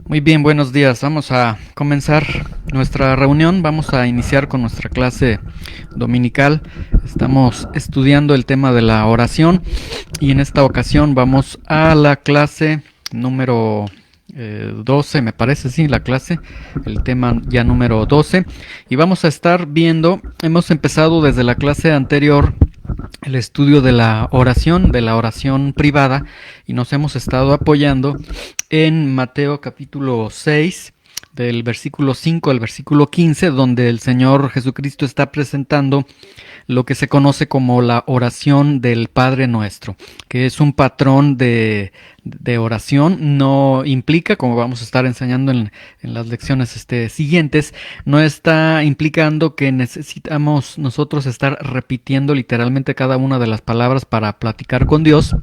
Muy bien, buenos días. Vamos a comenzar nuestra reunión. Vamos a iniciar con nuestra clase dominical. Estamos estudiando el tema de la oración y en esta ocasión vamos a la clase número 12, me parece, sí, la clase, el tema ya número 12. Y vamos a estar viendo, hemos empezado desde la clase anterior el estudio de la oración privada, y nos hemos estado apoyando en Mateo capítulo 6, del versículo 5 al versículo 15, donde el Señor Jesucristo está presentando lo que se conoce como la oración del Padre Nuestro, que es un patrón de oración. No implica, como vamos a estar enseñando en las lecciones siguientes, no está implicando que necesitamos nosotros estar repitiendo literalmente cada una de las palabras para platicar con Dios,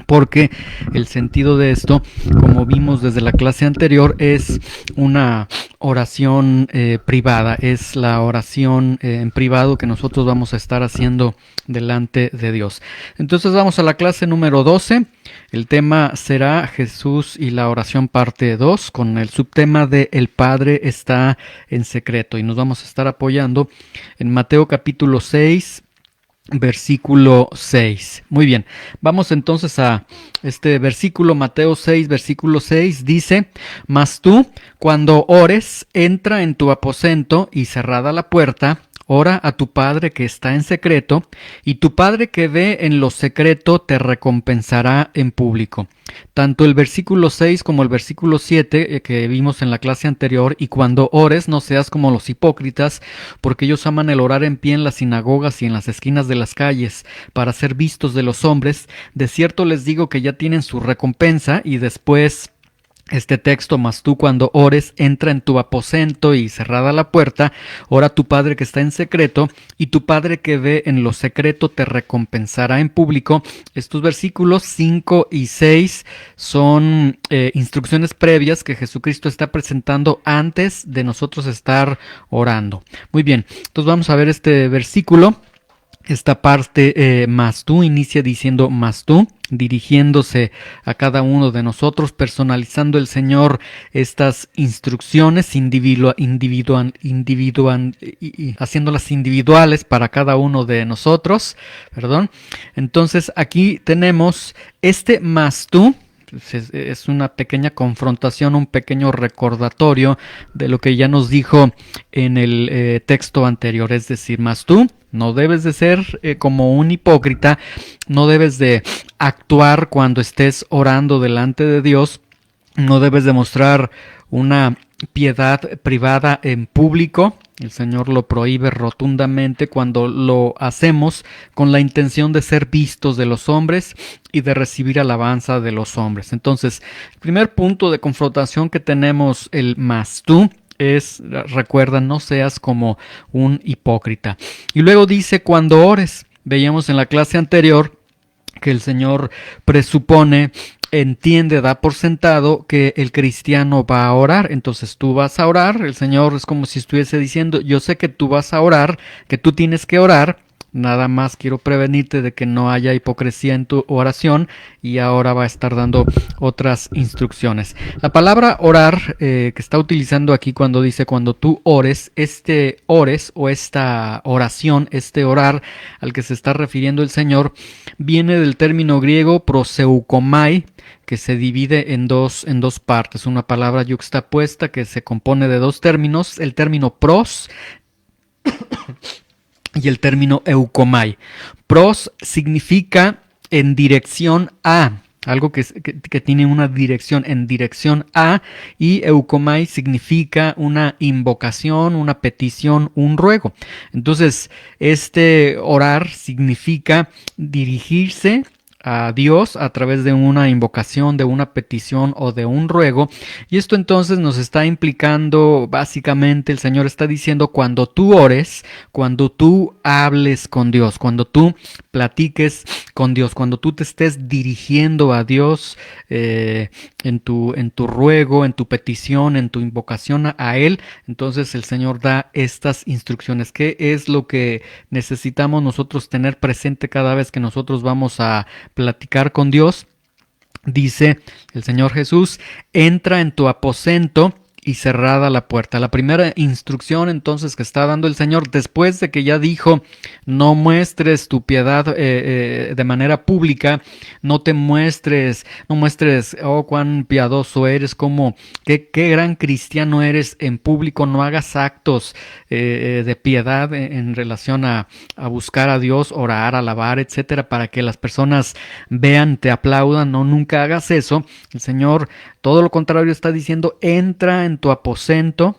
porque el sentido de esto, como vimos desde la clase anterior, es una oración privada, es la oración en privado que nosotros vamos a estar haciendo delante de Dios. Entonces vamos a la clase número 12. El tema será Jesús y la oración parte 2, con el subtema de El Padre está en secreto, y nos vamos a estar apoyando en Mateo capítulo 6, versículo 6. Muy bien, vamos entonces a este versículo. Mateo 6, versículo 6 dice: Mas tú, cuando ores, entra en tu aposento y cerrada la puerta, ora a tu Padre que está en secreto, y tu Padre que ve en lo secreto te recompensará en público. Tanto el versículo 6 como el versículo 7 que vimos en la clase anterior: y cuando ores no seas como los hipócritas, porque ellos aman el orar en pie en las sinagogas y en las esquinas de las calles, para ser vistos de los hombres. De cierto les digo que ya tienen su recompensa. Y después este texto: mas tú cuando ores, entra en tu aposento y cerrada la puerta, ora a tu Padre que está en secreto, y tu Padre que ve en lo secreto te recompensará en público. Estos versículos 5 y 6 son instrucciones previas que Jesucristo está presentando antes de nosotros estar orando. Muy bien, entonces vamos a ver este versículo. Esta parte, más tú, inicia diciendo más tú, dirigiéndose a cada uno de nosotros, personalizando el Señor estas instrucciones, haciéndolas individuales para cada uno de nosotros, perdón. Entonces aquí tenemos este más tú. Es una pequeña confrontación, un pequeño recordatorio de lo que ya nos dijo en el texto anterior. Es decir, más tú no debes de ser como un hipócrita, no debes de actuar cuando estés orando delante de Dios, no debes demostrar una piedad privada en público. El Señor lo prohíbe rotundamente cuando lo hacemos con la intención de ser vistos de los hombres y de recibir alabanza de los hombres. Entonces, el primer punto de confrontación que tenemos, el más tú, es: recuerda, no seas como un hipócrita. Y luego dice: cuando ores. Veíamos en la clase anterior que el Señor presupone, entiende, da por sentado que el cristiano va a orar. Entonces tú vas a orar. El Señor es como si estuviese diciendo: yo sé que tú vas a orar, que tú tienes que orar. Nada más quiero prevenirte de que no haya hipocresía en tu oración. Y ahora va a estar dando otras instrucciones. La palabra orar que está utilizando aquí cuando dice cuando tú ores, este ores o esta oración, este orar al que se está refiriendo el Señor, viene del término griego proseukomai, que se divide en dos partes. Una palabra yuxtapuesta que se compone de dos términos: el término pros y el término eukomai. Pros significa en dirección a, algo que tiene una dirección, en dirección a, y eukomai significa una invocación, una petición, un ruego. Entonces, este orar significa dirigirse a Dios a través de una invocación, de una petición o de un ruego. Y esto entonces nos está implicando, básicamente, el Señor está diciendo: cuando tú ores, cuando tú hables con Dios, cuando tú platiques con Dios, cuando tú te estés dirigiendo a Dios en tu ruego, en tu petición, en tu invocación a Él, entonces el Señor da estas instrucciones. ¿Qué es lo que necesitamos nosotros tener presente cada vez que nosotros vamos a platicar con Dios? dice el Señor Jesús: entra en tu aposento y cerrada la puerta. La primera instrucción entonces que está dando el Señor, después de que ya dijo: no muestres tu piedad de manera pública, no muestres, oh, cuán piadoso eres, qué gran cristiano eres en público, no hagas actos de piedad en relación a buscar a Dios, orar, alabar, etcétera, para que las personas vean, te aplaudan. No, nunca hagas eso. El Señor, todo lo contrario, está diciendo: entra en tu aposento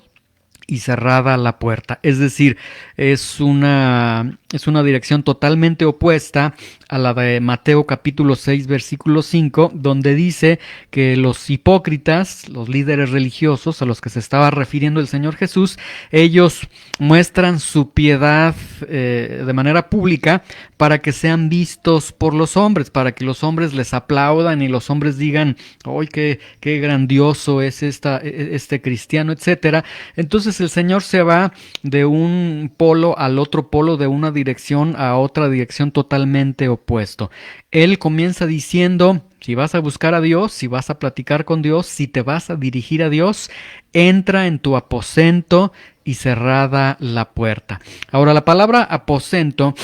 y cerrada la puerta. Es decir, es una dirección totalmente opuesta a la de Mateo capítulo 6 versículo 5, donde dice que los hipócritas, los líderes religiosos a los que se estaba refiriendo el Señor Jesús, ellos muestran su piedad de manera pública para que sean vistos por los hombres, para que los hombres les aplaudan y los hombres digan: ¡ay, qué grandioso es este cristiano!, etcétera. Entonces el Señor se va de un polo al otro polo, de una dirección a otra dirección totalmente opuesto. Él comienza diciendo: si vas a buscar a Dios, si vas a platicar con Dios, si te vas a dirigir a Dios, entra en tu aposento y cerrada la puerta. Ahora, la palabra aposento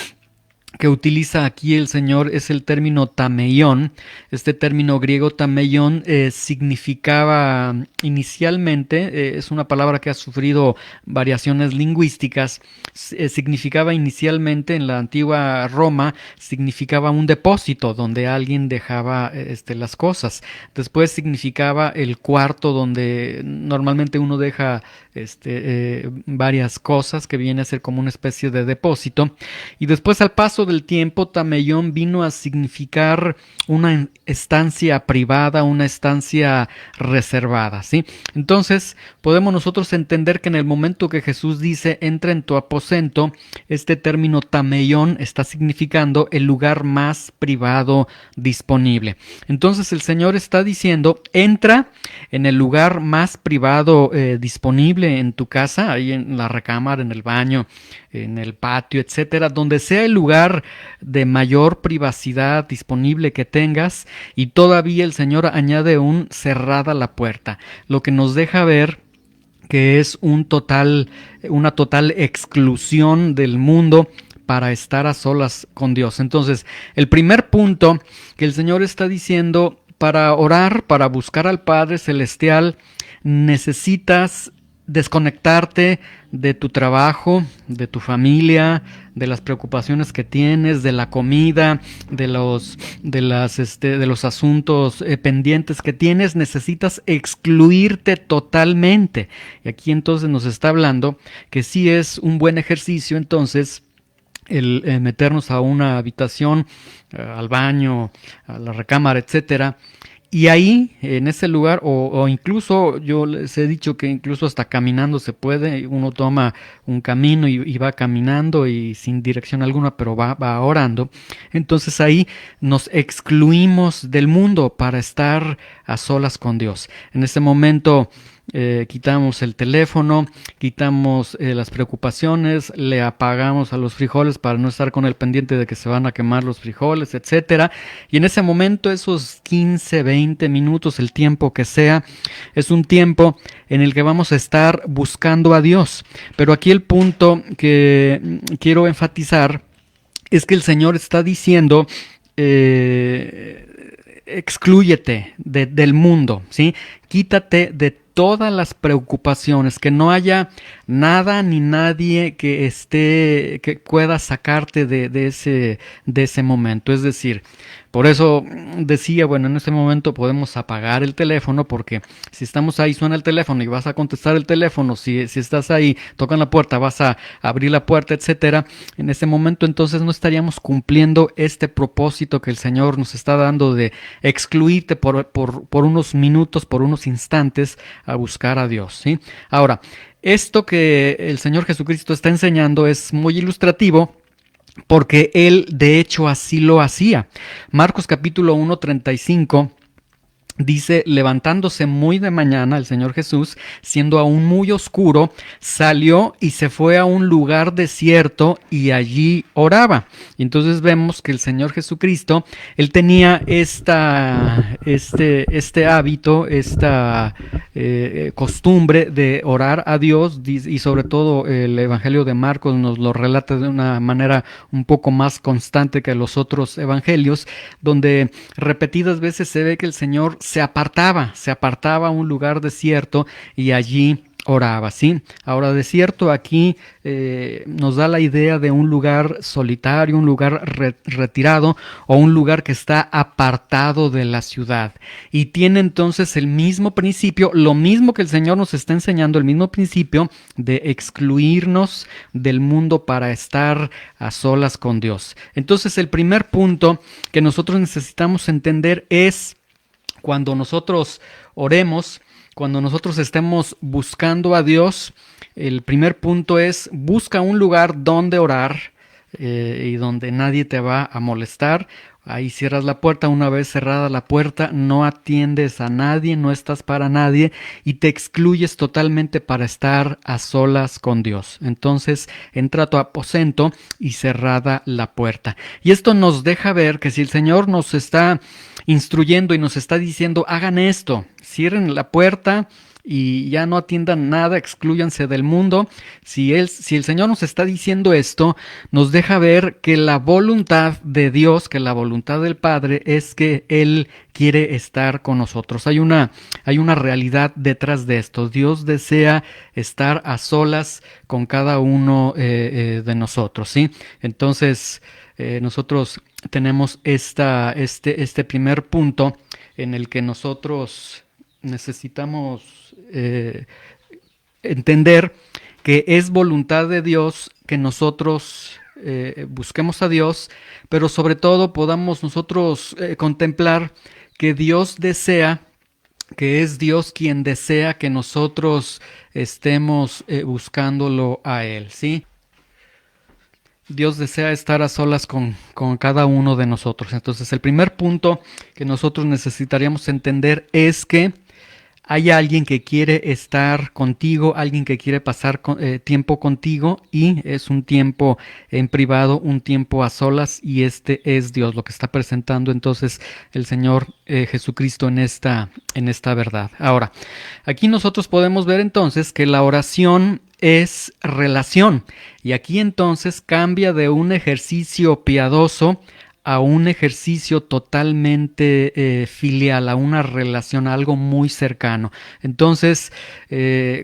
que utiliza aquí el Señor es el término tameión. Este término griego tameión significaba inicialmente, es una palabra que ha sufrido variaciones lingüísticas, significaba inicialmente en la antigua Roma, significaba un depósito donde alguien dejaba las cosas. Después significaba el cuarto donde normalmente uno deja varias cosas, que viene a ser como una especie de depósito. Y después, al paso del tiempo, tameión vino a significar una estancia privada, una estancia reservada, ¿sí? Entonces podemos nosotros entender que en el momento que Jesús dice: entra en tu aposento, este término tameión está significando el lugar más privado disponible. Entonces el Señor está diciendo: entra en el lugar más privado disponible en tu casa, ahí en la recámara, en el baño, en el patio, etcétera, donde sea el lugar de mayor privacidad disponible que tengas. Y todavía el Señor añade un: cerrada la puerta, lo que nos deja ver que es una total exclusión del mundo para estar a solas con Dios. Entonces, el primer punto que el Señor está diciendo: para orar, para buscar al Padre Celestial, necesitas desconectarte de tu trabajo, de tu familia, de las preocupaciones que tienes, de la comida, de los asuntos pendientes que tienes. Necesitas excluirte totalmente. Y aquí entonces nos está hablando que sí es un buen ejercicio entonces el meternos a una habitación, al baño, a la recámara, etcétera. Y ahí, en ese lugar, o incluso yo les he dicho que incluso hasta caminando se puede. Uno toma un camino y va caminando y sin dirección alguna, pero va orando. Entonces ahí nos excluimos del mundo para estar a solas con Dios. En ese momento quitamos el teléfono, quitamos las preocupaciones, le apagamos a los frijoles para no estar con el pendiente de que se van a quemar los frijoles, etcétera. Y en ese momento, esos 15, 20 minutos, el tiempo que sea, es un tiempo en el que vamos a estar buscando a Dios. Pero aquí el punto que quiero enfatizar es que el Señor está diciendo: exclúyete del mundo, ¿sí? Quítate de todas las preocupaciones, que no haya nada ni nadie que pueda sacarte de ese momento. Es decir, por eso decía, bueno, en ese momento podemos apagar el teléfono, porque si estamos ahí, suena el teléfono y vas a contestar el teléfono. Si estás ahí, tocan la puerta, vas a abrir la puerta, etcétera. En ese momento entonces no estaríamos cumpliendo este propósito que el Señor nos está dando de excluirte por unos minutos, por unos instantes, a buscar a Dios, ¿sí? Ahora, esto que el Señor Jesucristo está enseñando es muy ilustrativo, porque Él de hecho así lo hacía. Marcos capítulo 1:35 Dice, levantándose muy de mañana el Señor Jesús, siendo aún muy oscuro, salió y se fue a un lugar desierto y allí oraba. Y entonces vemos que el Señor Jesucristo, él tenía este hábito, esta costumbre de orar a Dios, y sobre todo el Evangelio de Marcos nos lo relata de una manera un poco más constante que los otros evangelios, donde repetidas veces se ve que el Señor se apartaba a un lugar desierto y allí oraba, ¿sí? Ahora, desierto aquí nos da la idea de un lugar solitario, un lugar retirado o un lugar que está apartado de la ciudad. Y tiene entonces el mismo principio, lo mismo que el Señor nos está enseñando, el mismo principio de excluirnos del mundo para estar a solas con Dios. Entonces, el primer punto que nosotros necesitamos entender es cuando nosotros oremos, cuando nosotros estemos buscando a Dios, el primer punto es busca un lugar donde orar y donde nadie te va a molestar. Ahí cierras la puerta, una vez cerrada la puerta, no atiendes a nadie, no estás para nadie y te excluyes totalmente para estar a solas con Dios. Entonces entra a tu aposento y cerrada la puerta. Y esto nos deja ver que si el Señor nos está instruyendo y nos está diciendo hagan esto, cierren la puerta y ya no atiendan nada, exclúyanse del mundo. Si el Señor nos está diciendo esto, nos deja ver que la voluntad de Dios, que la voluntad del Padre es que Él quiere estar con nosotros. Hay una realidad detrás de esto. Dios desea estar a solas con cada uno de nosotros, ¿sí? Entonces, nosotros tenemos este primer punto en el que nosotros necesitamos entender que es voluntad de Dios que nosotros busquemos a Dios, pero sobre todo podamos nosotros contemplar que Dios desea, que es Dios quien desea que nosotros estemos buscándolo a Él, ¿sí? Dios desea estar a solas con cada uno de nosotros. Entonces, el primer punto que nosotros necesitaríamos entender es que hay alguien que quiere estar contigo, alguien que quiere pasar tiempo contigo y es un tiempo en privado, un tiempo a solas y este es Dios, lo que está presentando entonces el Señor Jesucristo en esta verdad. Ahora, aquí nosotros podemos ver entonces que la oración es relación y aquí entonces cambia de un ejercicio piadoso a un ejercicio totalmente filial, a una relación, a algo muy cercano. Entonces,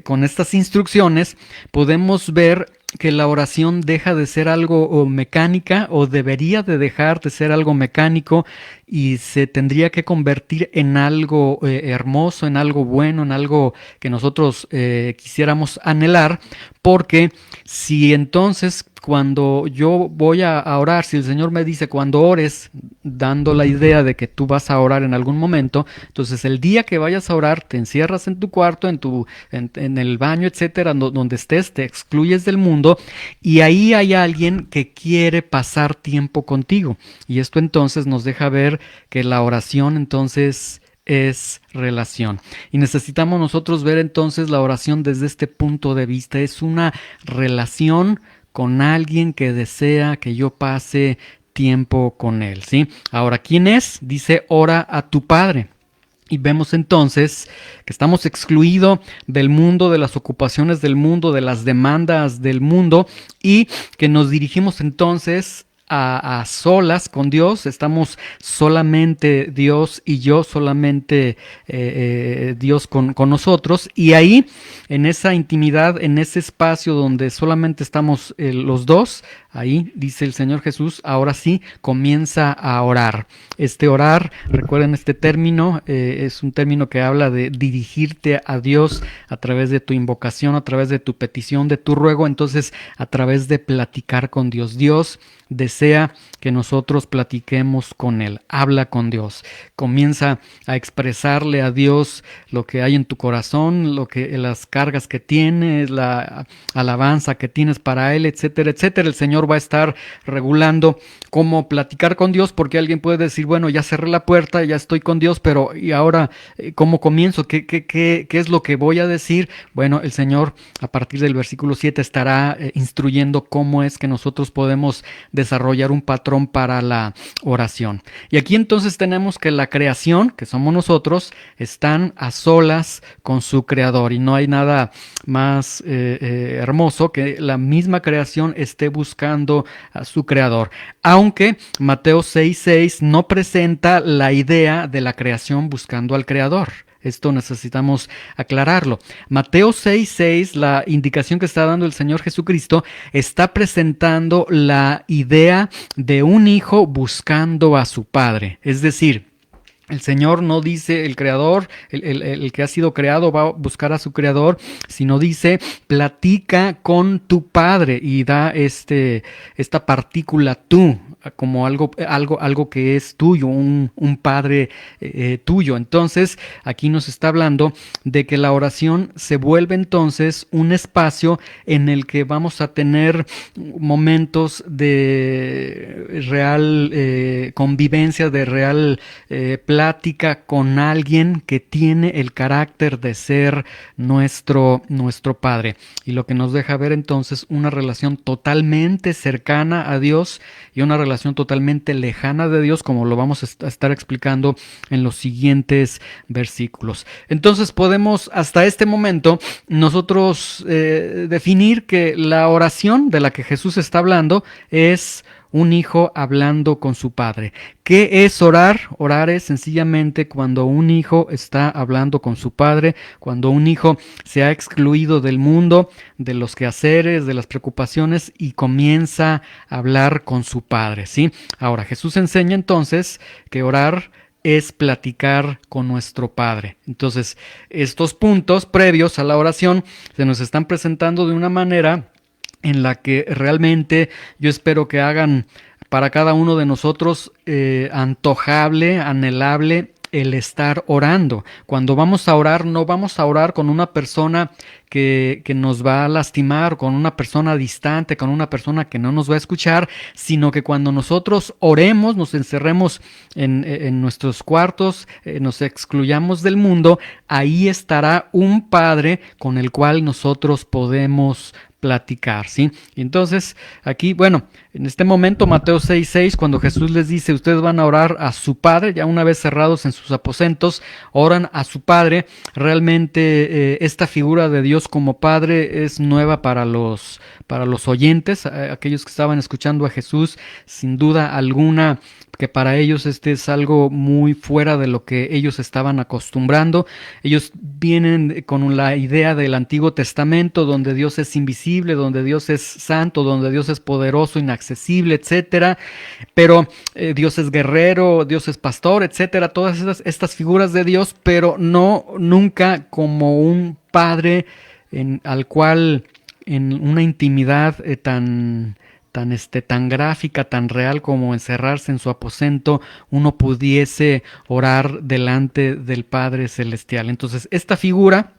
con estas instrucciones podemos ver que la oración deja de ser algo mecánica o debería de dejar de ser algo mecánico y se tendría que convertir en algo hermoso, en algo bueno, en algo que nosotros quisiéramos anhelar, porque si entonces cuando yo voy a orar, si el Señor me dice cuando ores, dando la idea de que tú vas a orar en algún momento, entonces el día que vayas a orar te encierras en tu cuarto, en el baño, etcétera, donde estés, te excluyes del mundo y ahí hay alguien que quiere pasar tiempo contigo. Y esto entonces nos deja ver que la oración entonces es relación. Y necesitamos nosotros ver entonces la oración desde este punto de vista. Es una relación con alguien que desea que yo pase tiempo con él, ¿sí? Ahora, ¿quién es? Dice, ora a tu Padre. Y vemos entonces que estamos excluidos del mundo, de las ocupaciones del mundo, de las demandas del mundo y que nos dirigimos entonces a solas con Dios, estamos solamente Dios y yo, solamente Dios con nosotros y ahí en esa intimidad, en ese espacio donde solamente estamos los dos, ahí dice el Señor Jesús, ahora sí comienza a orar. Este orar, recuerden este término, es un término que habla de dirigirte a Dios a través de tu invocación, a través de tu petición, de tu ruego, entonces a través de platicar con Dios. Dios desea que nosotros platiquemos con Él, habla con Dios, comienza a expresarle a Dios lo que hay en tu corazón, las cargas que tienes, la alabanza que tienes para Él, etcétera, etcétera. El Señor mejor va a estar regulando cómo platicar con Dios, porque alguien puede decir, bueno, ya cerré la puerta, ya estoy con Dios, pero ¿y ahora cómo comienzo? ¿Qué es lo que voy a decir? Bueno, el Señor a partir del versículo 7 estará instruyendo cómo es que nosotros podemos desarrollar un patrón para la oración. Y aquí entonces tenemos que la creación, que somos nosotros, están a solas con su Creador, y no hay nada más hermoso que la misma creación esté buscando a su Creador. Aunque Mateo 6:6 no presenta la idea de la creación buscando al Creador. Esto necesitamos aclararlo. Mateo 6:6, la indicación que está dando el Señor Jesucristo, está presentando la idea de un hijo buscando a su padre. Es decir, el Señor no dice el creador, el que ha sido creado va a buscar a su creador, sino dice platica con tu padre, y da esta partícula tú, como algo que es tuyo, un padre tuyo. Entonces aquí nos está hablando de que la oración se vuelve entonces un espacio en el que vamos a tener momentos de real convivencia, de real plática con alguien que tiene el carácter de ser nuestro Padre, y lo que nos deja ver entonces una relación totalmente cercana a Dios y una relación totalmente lejana de Dios, como lo vamos a estar explicando en los siguientes versículos. Entonces podemos hasta este momento nosotros definir que la oración de la que Jesús está hablando es un hijo hablando con su padre. ¿Qué es orar? Orar es sencillamente cuando un hijo está hablando con su padre, cuando un hijo se ha excluido del mundo, de los quehaceres, de las preocupaciones, y comienza a hablar con su padre, ¿sí? Ahora, Jesús enseña entonces que orar es platicar con nuestro Padre. Entonces, estos puntos previos a la oración se nos están presentando de una manera en la que realmente yo espero que hagan para cada uno de nosotros antojable, anhelable el estar orando. Cuando vamos a orar, no vamos a orar con una persona que nos va a lastimar, con una persona distante, con una persona que no nos va a escuchar, sino que cuando nosotros oremos, nos encerremos en nuestros cuartos, nos excluyamos del mundo, ahí estará un Padre con el cual nosotros podemos platicar, ¿sí? Y entonces aquí, bueno, en este momento Mateo 6:6, cuando Jesús les dice, ustedes van a orar a su Padre, ya una vez cerrados en sus aposentos, oran a su Padre. Realmente esta figura de Dios como Padre es nueva para los oyentes, aquellos que estaban escuchando a Jesús, sin duda alguna que para ellos este es algo muy fuera de lo que ellos estaban acostumbrando. Ellos vienen con la idea del Antiguo Testamento, donde Dios es invisible, donde Dios es santo, donde Dios es poderoso, inaccesible, etcétera. Pero Dios es guerrero, Dios es pastor, etcétera. Todas estas figuras de Dios, pero no nunca como un padre al cual en una intimidad tan gráfica, tan real como encerrarse en su aposento, uno pudiese orar delante del Padre Celestial. Entonces, esta figura,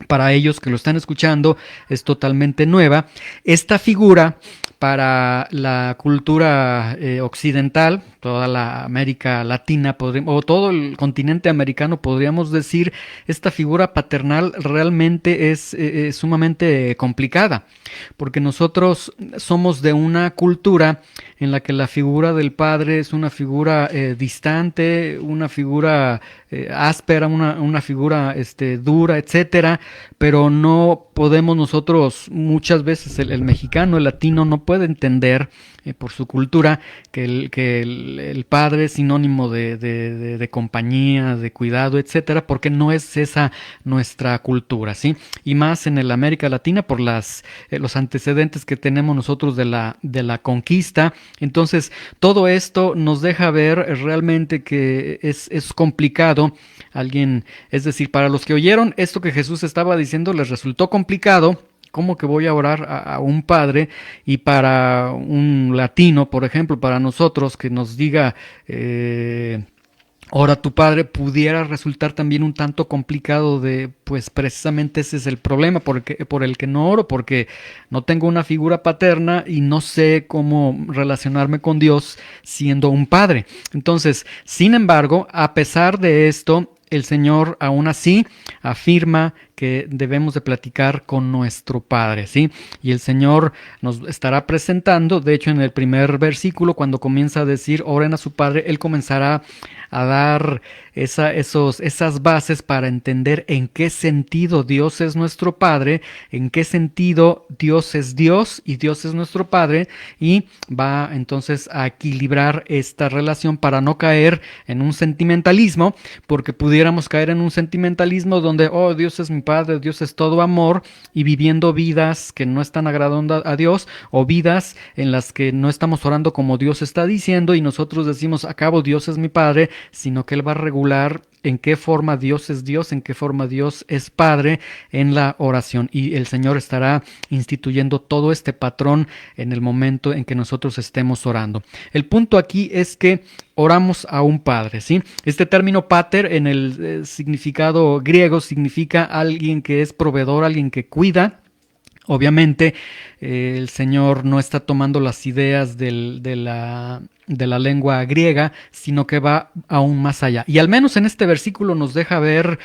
para ellos que lo están escuchando, es totalmente nueva. Esta figura, para la cultura occidental, toda la América Latina, o todo el continente americano, podríamos decir, esta figura paternal realmente es sumamente complicada, porque nosotros somos de una cultura en la que la figura del padre es una figura distante, una figura áspera, una figura dura, etcétera, pero no podemos nosotros, muchas veces el mexicano, el latino, no puede entender por su cultura que el padre es sinónimo de compañía, de cuidado, etcétera, porque no es esa nuestra cultura, ¿sí? Y más en el América Latina por los antecedentes que tenemos nosotros de la conquista. Entonces, todo esto nos deja ver realmente que es complicado. Es decir, para los que oyeron esto que Jesús estaba diciendo, les resultó complicado. ¿Cómo que voy a orar a un padre? Y para un latino, por ejemplo, para nosotros, que nos diga Ora tu Padre pudiera resultar también un tanto complicado de, pues precisamente ese es el problema por el que no oro, porque no tengo una figura paterna y no sé cómo relacionarme con Dios siendo un padre. Entonces, sin embargo, a pesar de esto, el Señor aún así afirma que debemos de platicar con nuestro Padre, ¿sí? Y el Señor nos estará presentando, de hecho en el primer versículo, cuando comienza a decir, oren a su Padre, Él comenzará a dar esas bases para entender en qué sentido Dios es nuestro Padre, en qué sentido Dios es Dios y Dios es nuestro Padre, y va entonces a equilibrar esta relación para no caer en un sentimentalismo, porque pudiéramos caer en un sentimentalismo donde, oh, Dios es mi Padre, Dios es todo amor, y viviendo vidas que no están agradando a Dios, o vidas en las que no estamos orando como Dios está diciendo, y nosotros decimos, acabo, Dios es mi Padre, sino que Él va a regular en qué forma Dios es Dios, en qué forma Dios es Padre en la oración. Y el Señor estará instituyendo todo este patrón en el momento en que nosotros estemos orando. El punto aquí es que oramos a un Padre, ¿sí? Este término pater en el significado griego significa alguien que es proveedor, alguien que cuida. Obviamente, el Señor no está tomando las ideas de la lengua griega, sino que va aún más allá. Y al menos en este versículo nos deja ver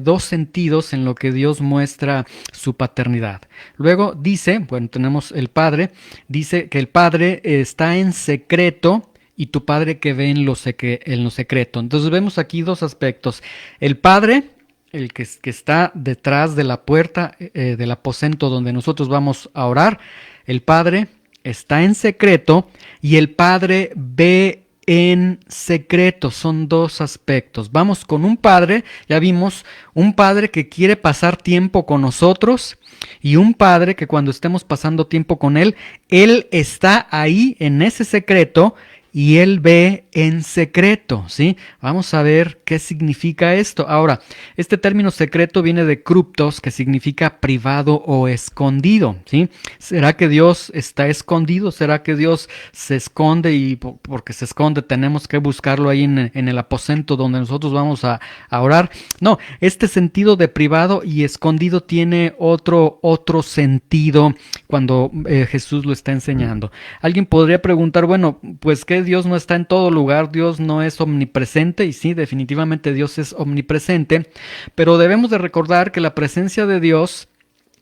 dos sentidos en lo que Dios muestra su paternidad. Luego dice, bueno, tenemos el Padre, dice que el Padre está en secreto y tu Padre que ve en lo secreto. Entonces vemos aquí dos aspectos. El Padre, el que está detrás de la puerta del aposento donde nosotros vamos a orar, el Padre está en secreto y el Padre ve en secreto. Son dos aspectos. Vamos con un Padre, ya vimos, un Padre que quiere pasar tiempo con nosotros y un Padre que cuando estemos pasando tiempo con Él está ahí en ese secreto y Él ve en secreto, ¿sí? Vamos a ver qué significa esto. Ahora, este término secreto viene de kruptos, que significa privado o escondido, ¿sí? ¿Será que Dios está escondido? ¿Será que Dios se esconde y porque se esconde tenemos que buscarlo ahí en el aposento donde nosotros vamos a orar? No, este sentido de privado y escondido tiene otro sentido cuando Jesús lo está enseñando. Alguien podría preguntar, bueno, pues ¿qué? Dios no está en todo lugar, Dios no es omnipresente, y sí, definitivamente Dios es omnipresente, pero debemos de recordar que la presencia de Dios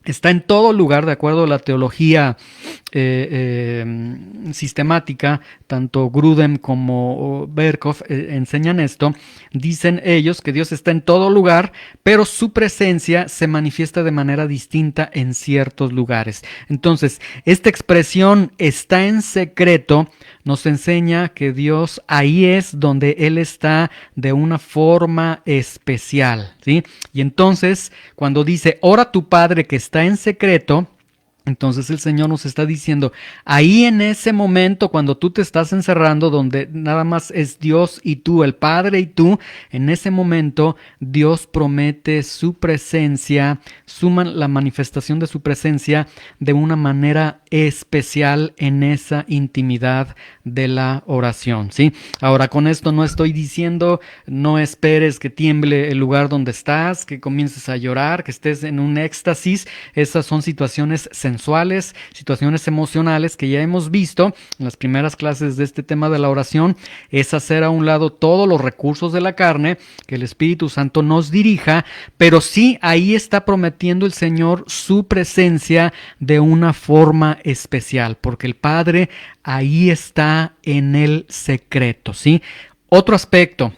está en todo lugar, de acuerdo a la teología sistemática, tanto Grudem como Berkov enseñan esto. Dicen ellos que Dios está en todo lugar, pero su presencia se manifiesta de manera distinta en ciertos lugares. Entonces, esta expresión está en secreto nos enseña que Dios ahí es donde Él está de una forma especial, ¿sí? Y entonces, cuando dice, ora a tu Padre que está en secreto, entonces el Señor nos está diciendo, ahí en ese momento cuando tú te estás encerrando, donde nada más es Dios y tú, el Padre y tú, en ese momento Dios promete su presencia, la manifestación de su presencia de una manera especial en esa intimidad de la oración, ¿sí? Ahora, con esto no estoy diciendo, no esperes que tiemble el lugar donde estás, que comiences a llorar, que estés en un éxtasis. Esas son situaciones sensuales, situaciones emocionales que ya hemos visto en las primeras clases de este tema de la oración. Es hacer a un lado todos los recursos de la carne, que el Espíritu Santo nos dirija, pero sí ahí está prometiendo el Señor su presencia de una forma especial, porque el Padre ahí está en el secreto, ¿sí? Otro aspecto,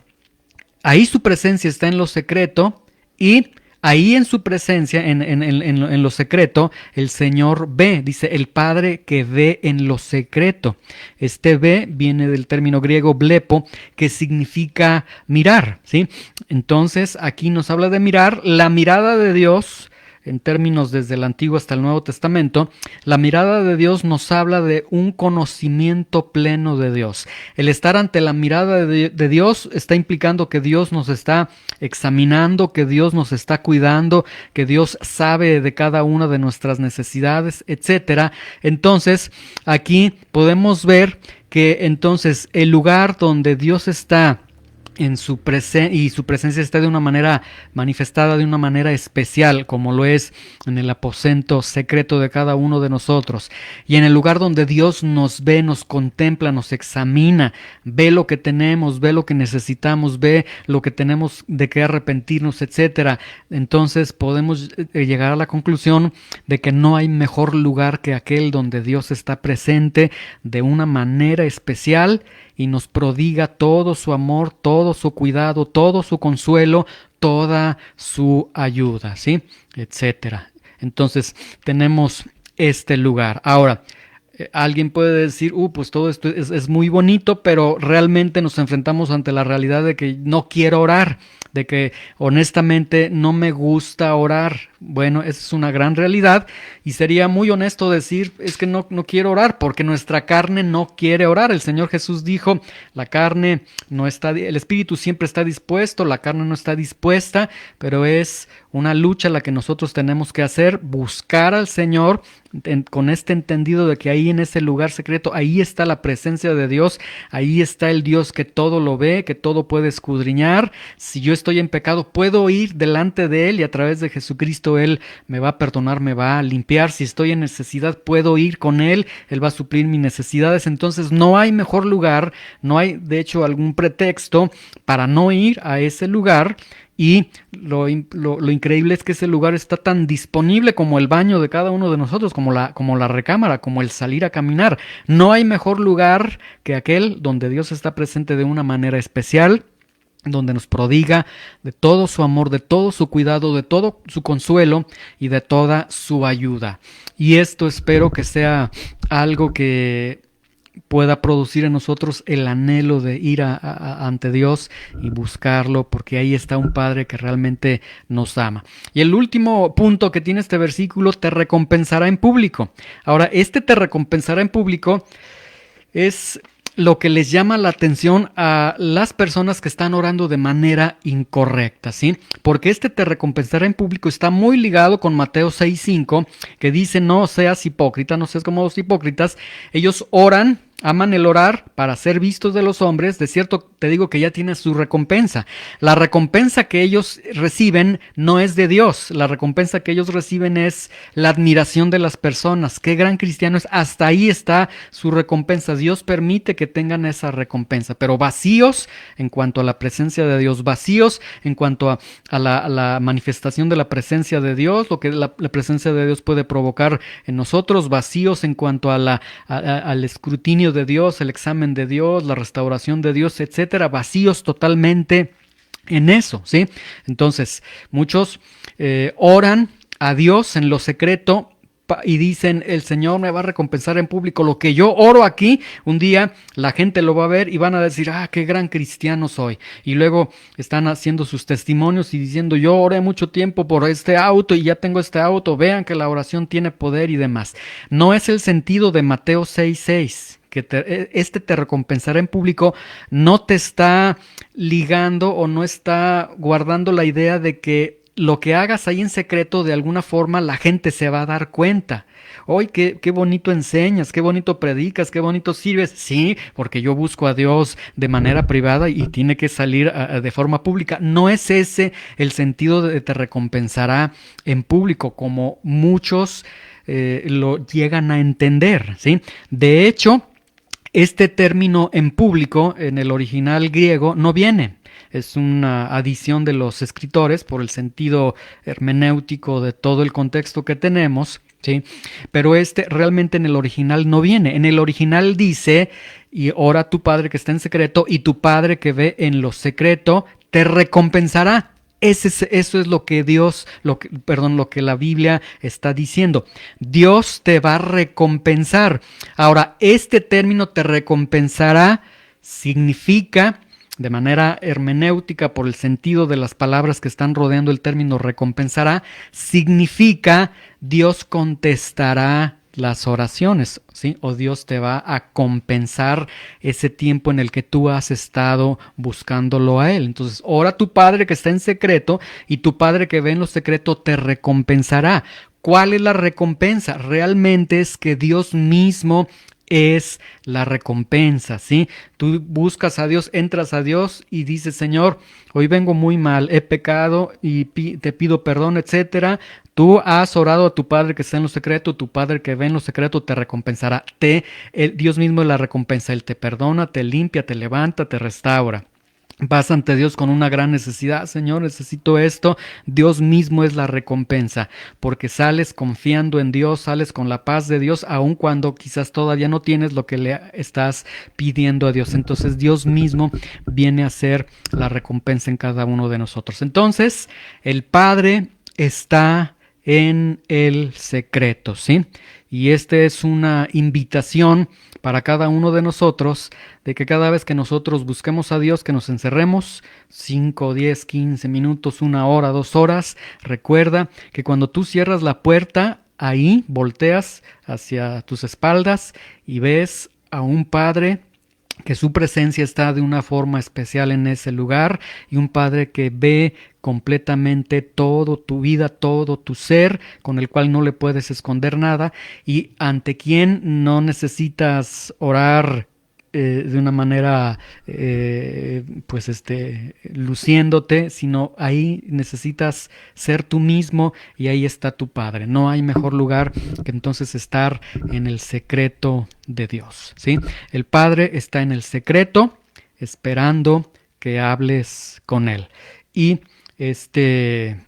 ahí su presencia está en lo secreto y ahí en su presencia, en lo secreto, el Señor ve, dice el Padre que ve en lo secreto. Este ve viene del término griego blepo, que significa mirar, ¿sí? Entonces aquí nos habla de mirar, la mirada de Dios. En términos desde el Antiguo hasta el Nuevo Testamento, la mirada de Dios nos habla de un conocimiento pleno de Dios. El estar ante la mirada de Dios está implicando que Dios nos está examinando, que Dios nos está cuidando, que Dios sabe de cada una de nuestras necesidades, etcétera. Entonces, aquí podemos ver que entonces el lugar donde Dios está en y su presencia está de una manera manifestada, de una manera especial, como lo es en el aposento secreto de cada uno de nosotros, y en el lugar donde Dios nos ve, nos contempla, nos examina, ve lo que tenemos, ve lo que necesitamos, ve lo que tenemos de qué arrepentirnos, etcétera. Entonces podemos llegar a la conclusión de que no hay mejor lugar que aquel donde Dios está presente de una manera especial y nos prodiga todo su amor, todo su cuidado, todo su consuelo, toda su ayuda, ¿sí? Etcétera. Entonces tenemos este lugar. Ahora, alguien puede decir, pues todo esto es muy bonito, pero realmente nos enfrentamos ante la realidad de que no quiero orar, de que honestamente no me gusta orar. Bueno, esa es una gran realidad y sería muy honesto decir, es que no quiero orar porque nuestra carne no quiere orar. El Señor Jesús dijo, la carne no está, el espíritu siempre está dispuesto, la carne no está dispuesta, pero es una lucha la que nosotros tenemos que hacer, buscar al Señor con este entendido de que ahí en ese lugar secreto, ahí está la presencia de Dios, ahí está el Dios que todo lo ve, que todo puede escudriñar. Si yo estoy en pecado, puedo ir delante de Él y a través de Jesucristo Él me va a perdonar, me va a limpiar. Si estoy en necesidad, puedo ir con Él, Él va a suplir mis necesidades. Entonces no hay mejor lugar, no hay de hecho algún pretexto para no ir a ese lugar. Y lo increíble es que ese lugar está tan disponible como el baño de cada uno de nosotros, como la recámara, como el salir a caminar. No hay mejor lugar que aquel donde Dios está presente de una manera especial, donde nos prodiga de todo su amor, de todo su cuidado, de todo su consuelo y de toda su ayuda. Y esto espero que sea algo que pueda producir en nosotros el anhelo de ir ante Dios y buscarlo, porque ahí está un Padre que realmente nos ama. Y el último punto que tiene este versículo, te recompensará en público. Ahora, este te recompensará en público es lo que les llama la atención a las personas que están orando de manera incorrecta, ¿sí? Porque este te recompensará en público está muy ligado con Mateo 6:5, que dice, no seas hipócrita, no seas como los hipócritas. Ellos oran, aman el orar para ser vistos de los hombres. De cierto te digo que ya tienen su recompensa. La recompensa que ellos reciben no es de Dios. La recompensa que ellos reciben es la admiración de las personas. Qué gran cristiano es. Hasta ahí está su recompensa. Dios permite que tengan esa recompensa, pero vacíos en cuanto a la presencia de Dios, vacíos en cuanto a la manifestación de la presencia de Dios, lo que la presencia de Dios puede provocar en nosotros, vacíos en cuanto al escrutinio de Dios, el examen de Dios, la restauración de Dios, etcétera, vacíos totalmente en eso, ¿sí? Entonces, muchos oran a Dios en lo secreto y dicen, el Señor me va a recompensar en público. Lo que yo oro aquí, un día la gente lo va a ver y van a decir, qué gran cristiano soy. Y luego están haciendo sus testimonios y diciendo, yo oré mucho tiempo por este auto y ya tengo este auto. Vean que la oración tiene poder y demás. No es el sentido de Mateo 6:6. Que este te recompensará en público, no te está ligando o no está guardando la idea de que lo que hagas ahí en secreto, de alguna forma la gente se va a dar cuenta. ¡Ay, qué bonito enseñas, qué bonito predicas, qué bonito sirves! Sí, porque yo busco a Dios de manera privada y tiene que salir de forma pública. No es ese el sentido de te recompensará en público, como muchos lo llegan a entender, ¿sí? De hecho, este término en público en el original griego no viene. Es una adición de los escritores por el sentido hermenéutico de todo el contexto que tenemos, ¿sí? Pero realmente en el original no viene. En el original dice, y ora a tu Padre que está en secreto, y tu Padre que ve en lo secreto te recompensará. Eso es lo que lo que la Biblia está diciendo. Dios te va a recompensar. Ahora, este término te recompensará significa, de manera hermenéutica, por el sentido de las palabras que están rodeando el término recompensará, significa Dios contestará las oraciones, ¿sí? O Dios te va a compensar ese tiempo en el que tú has estado buscándolo a Él. Entonces, ora a tu Padre que está en secreto y tu Padre que ve en lo secreto te recompensará. ¿Cuál es la recompensa? Realmente es que Dios mismo es la recompensa, ¿sí? Tú buscas a Dios, entras a Dios y dices, Señor, hoy vengo muy mal, he pecado y te pido perdón, etcétera. Tú has orado a tu Padre que está en lo secreto, tu Padre que ve en lo secreto te recompensará. Dios mismo es la recompensa, Él te perdona, te limpia, te levanta, te restaura. Vas ante Dios con una gran necesidad, Señor, necesito esto. Dios mismo es la recompensa, porque sales confiando en Dios, sales con la paz de Dios, aun cuando quizás todavía no tienes lo que le estás pidiendo a Dios. Entonces Dios mismo viene a ser la recompensa en cada uno de nosotros. Entonces, el Padre está en el secreto, ¿sí? Y esta es una invitación para cada uno de nosotros, de que cada vez que nosotros busquemos a Dios, que nos encerremos 5, 10, 15 minutos, 1 hora, 2 horas, recuerda que cuando tú cierras la puerta, ahí volteas hacia tus espaldas y ves a un Padre que su presencia está de una forma especial en ese lugar, y un Padre que ve completamente todo tu vida, todo tu ser, con el cual no le puedes esconder nada, y ante quien no necesitas orar de una manera luciéndote, sino ahí necesitas ser tú mismo, y ahí está tu Padre. No hay mejor lugar que entonces estar en el secreto de Dios, ¿sí? El Padre está en el secreto esperando que hables con Él. Y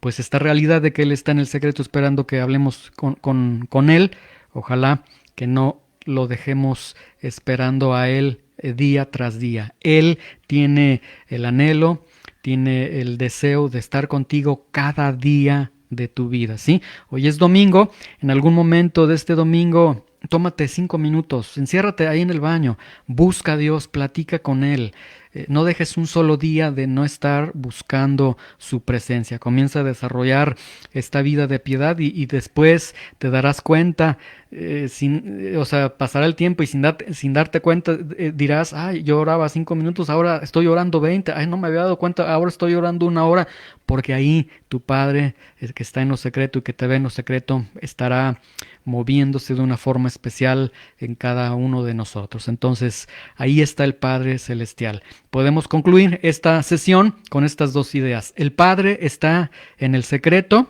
pues esta realidad de que Él está en el secreto esperando que hablemos con Él, ojalá que no lo dejemos esperando a Él día tras día. Él tiene el anhelo, tiene el deseo de estar contigo cada día de tu vida, ¿sí? Hoy es domingo, en algún momento de este domingo, tómate 5 minutos, enciérrate ahí en el baño, busca a Dios, platica con Él. No dejes un solo día de no estar buscando su presencia. Comienza a desarrollar esta vida de piedad y después te darás cuenta, pasará el tiempo y sin darte cuenta dirás, ay, yo oraba 5 minutos, ahora estoy orando 20, ay, no me había dado cuenta, ahora estoy orando 1 hora, porque ahí tu Padre, el que está en lo secreto y que te ve en lo secreto, estará moviéndose de una forma especial en cada uno de nosotros. Entonces, ahí está el Padre Celestial. Podemos concluir esta sesión con estas dos ideas. El Padre está en el secreto,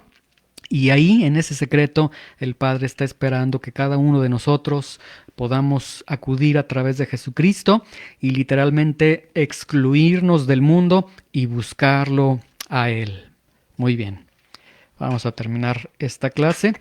y ahí, en ese secreto, el Padre está esperando que cada uno de nosotros podamos acudir a través de Jesucristo y literalmente excluirnos del mundo y buscarlo a Él. Muy bien, vamos a terminar esta clase.